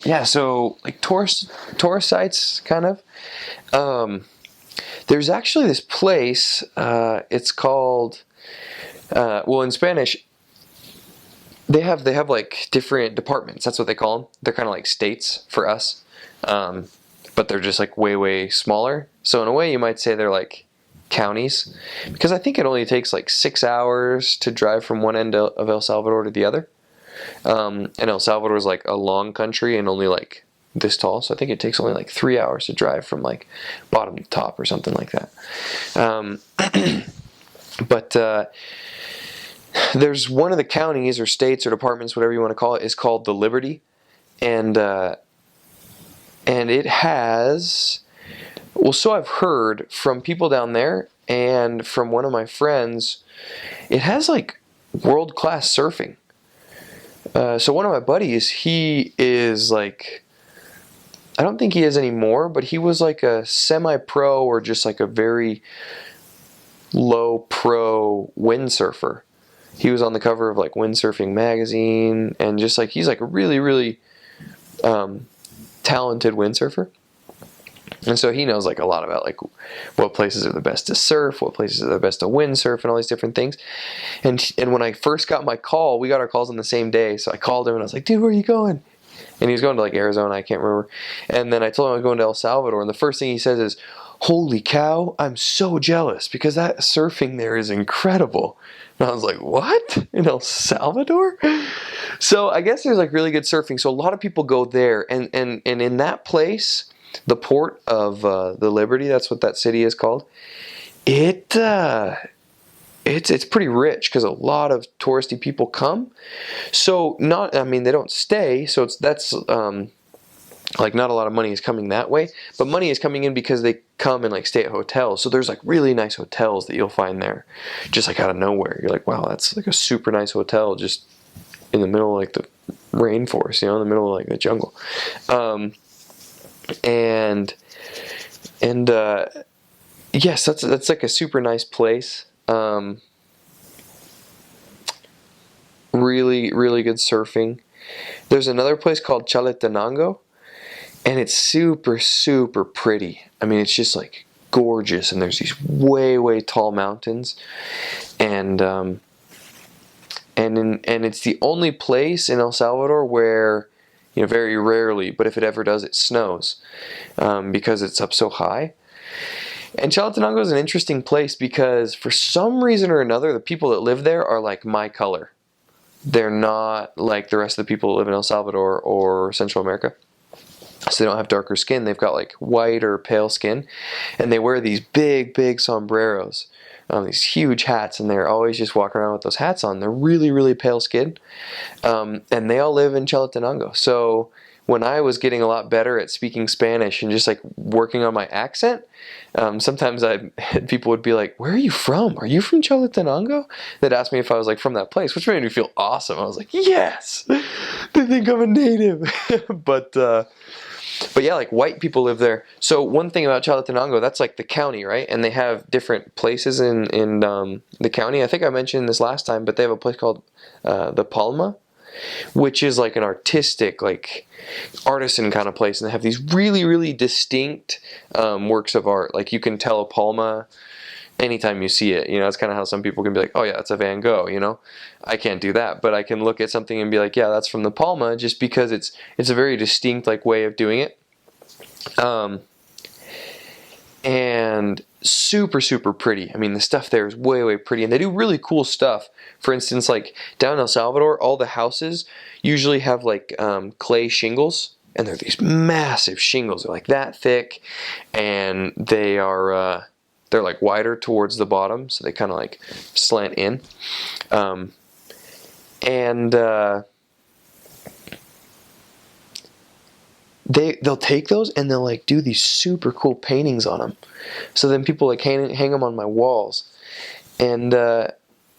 yeah, so like tourist sites, kind of. There's actually this place. It's called, well, in Spanish, they have like different departments. That's what they call them. They're kind of like states for us, but they're just like way smaller. So in a way, you might say they're like counties, because I think it only takes like 6 hours to drive from one end of El Salvador to the other. And El Salvador is like a long country and only like this tall, so I think it takes only like 3 hours to drive from like bottom to top or something like that. But there's one of the counties or states or departments, whatever you want to call it, is called the Liberty, and it has, well, so I've heard from people down there and from one of my friends, it has like world-class surfing. So one of my buddies, he is like, I don't think he is anymore, but he was like a semi-pro or just like a very low pro windsurfer. He was on the cover of like Windsurfing magazine, and just like he's like a really talented windsurfer. And so he knows like a lot about like what places are the best to surf, what places are the best to windsurf, and all these different things. And when I first got my call, we got our calls on the same day. So I called him and I was like, dude, where are you going? And he was going to like Arizona, I can't remember. And then I told him I was going to El Salvador, and the first thing he says is, holy cow, I'm so jealous because that surfing there is incredible. And I was like, what? In El Salvador? So I guess there's like really good surfing. So a lot of people go there, and in that place, the port of the Liberty, that's what that city is called. It's pretty rich because a lot of touristy people come. So they don't stay. So that's like not a lot of money is coming that way, but money is coming in because they come and like stay at hotels. So there's like really nice hotels that you'll find there, just like out of nowhere. You're like, wow, that's like a super nice hotel just in the middle of like the rainforest, in the middle of like the jungle. Yes, that's like a super nice place. Really good surfing. There's another place called Cholla Ongo, and it's super pretty. I mean, it's just like gorgeous, and there's these way tall mountains, and it's the only place in El Salvador where, very rarely, but if it ever does, it snows, because it's up so high. And Chalatenango is an interesting place because for some reason or another, the people that live there are like my color. They're not like the rest of the people that live in El Salvador or Central America. So they don't have darker skin. They've got like white or pale skin. And they wear these big sombreros, these huge hats, and they're always just walking around with those hats on. They're really pale skin. And they all live in Chalatenango. So when I was getting a lot better at speaking Spanish and just like working on my accent, sometimes people would be like, where are you from? Are you from Chalatenango? They'd ask me if I was like from that place, which made me feel awesome. I was like, yes, they think I'm a native. But yeah, like white people live there. So one thing about Chalatenango, that's like the county, right? And they have different places in the county. I think I mentioned this last time, but they have a place called the Palma, which is like an artistic, like artisan kind of place, and they have these really distinct works of art. Like you can tell a Palma anytime you see it. It's kind of how some people can be like, oh yeah, that's a Van Gogh. I can't do that, but I can look at something and be like, yeah, that's from the Palma, just because it's a very distinct like way of doing it. And super pretty. I mean, the stuff there is way pretty, and they do really cool stuff. For instance, like down in El Salvador, all the houses usually have like clay shingles, and they're these massive shingles. They're like that thick, and they are they're like wider towards the bottom, so they kind of like slant in, they'll take those and they'll like do these super cool paintings on them. So then people like hang them on my walls. And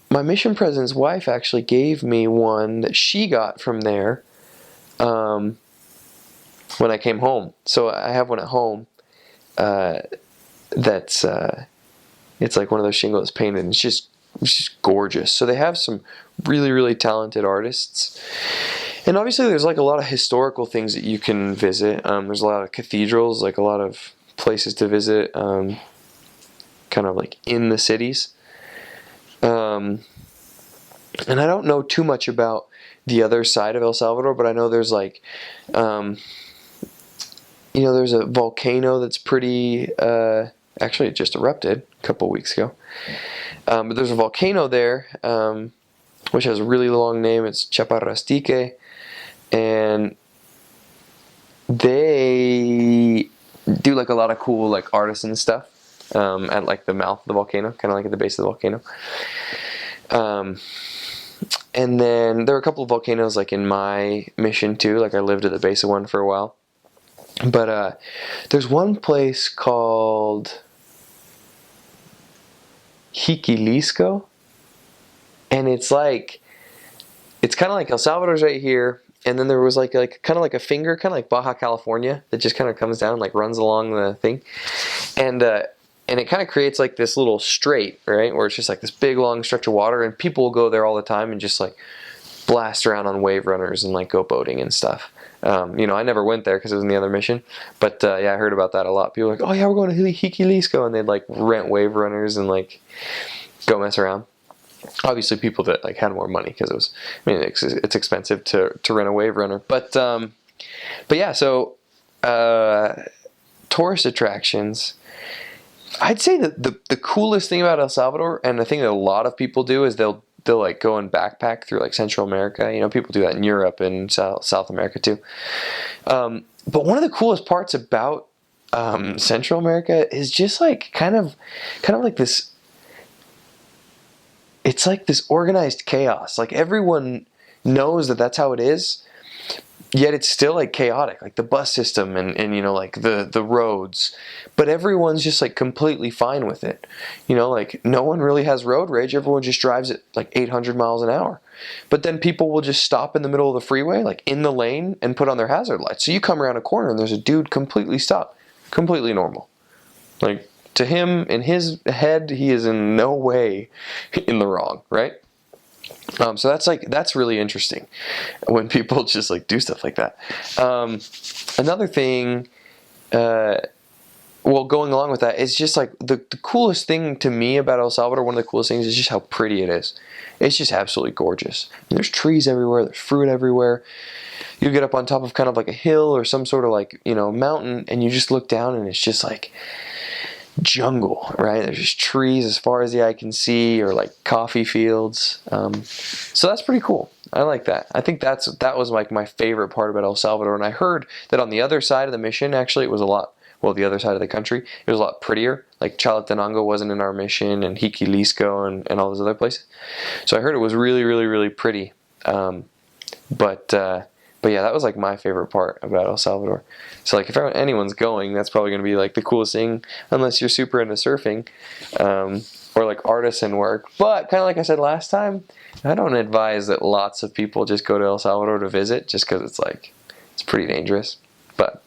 my mission president's wife actually gave me one that she got from there when I came home. So I have one at home that's it's like one of those shingles painted, and it's just gorgeous. So they have some really talented artists. And obviously there's like a lot of historical things that you can visit. There's a lot of cathedrals, like a lot of places to visit, kind of like in the cities. And I don't know too much about the other side of El Salvador, but I know there's like, there's a volcano that's pretty, actually it just erupted a couple weeks ago. But there's a volcano there, which has a really long name. It's Chaparrastique, and they do like a lot of cool like artisan stuff at like the mouth of the volcano, kind of like at the base of the volcano. And then there are a couple of volcanoes like in my mission too. Like I lived at the base of one for a while. But there's one place called Jiquilisco, and it's kind of like El Salvador's right here, and then there was like kind of like a finger, kind of like Baja California, that just kind of comes down and like runs along the thing, and it kind of creates like this little strait, right, where it's just like this big long stretch of water, and people will go there all the time and just like blast around on wave runners and like go boating and stuff. I never went there because it was in the other mission, but yeah, I heard about that a lot. People were like, oh yeah, we're going to Jiquilisco, and they'd like rent wave runners and like go mess around. Obviously people that like had more money, because it's expensive to rent a wave runner, but yeah, so tourist attractions, I'd say that the coolest thing about El Salvador, and the thing that a lot of people do, is they'll like go and backpack through like Central America. People do that in Europe and South America too. But one of the coolest parts about Central America is just like kind of like this. It's like this organized chaos. Like everyone knows that that's how it is, yet it's still like chaotic, like the bus system and like the roads, but everyone's just like completely fine with it. Like no one really has road rage. Everyone just drives at like 800 miles an hour. But then people will just stop in the middle of the freeway, like in the lane, and put on their hazard lights. So you come around a corner and there's a dude completely stopped, completely normal. Like to him, in his head, he is in no way in the wrong, right? So that's really interesting when people just like do stuff like that. Another thing, going along with that, is just like the coolest thing to me about El Salvador. One of the coolest things is just how pretty it is. It's just absolutely gorgeous. There's trees everywhere. There's fruit everywhere. You get up on top of kind of like a hill or some sort of like mountain, and you just look down, and it's just like jungle, right? There's just trees as far as the eye can see, or like coffee fields. So that's pretty cool. I like that. I think that was like my favorite part about El Salvador. And I heard that on the other side of the mission, actually, it was the other side of the country, it was a lot prettier. Like Cholla Ongo wasn't in our mission, and Jiquilisco and all those other places. So I heard it was really, really, really pretty. But yeah, that was like my favorite part about El Salvador. So like if anyone's going, that's probably going to be like the coolest thing, unless you're super into surfing or like artisan work. But kind of like I said last time, I don't advise that lots of people just go to El Salvador to visit, just because it's pretty dangerous. But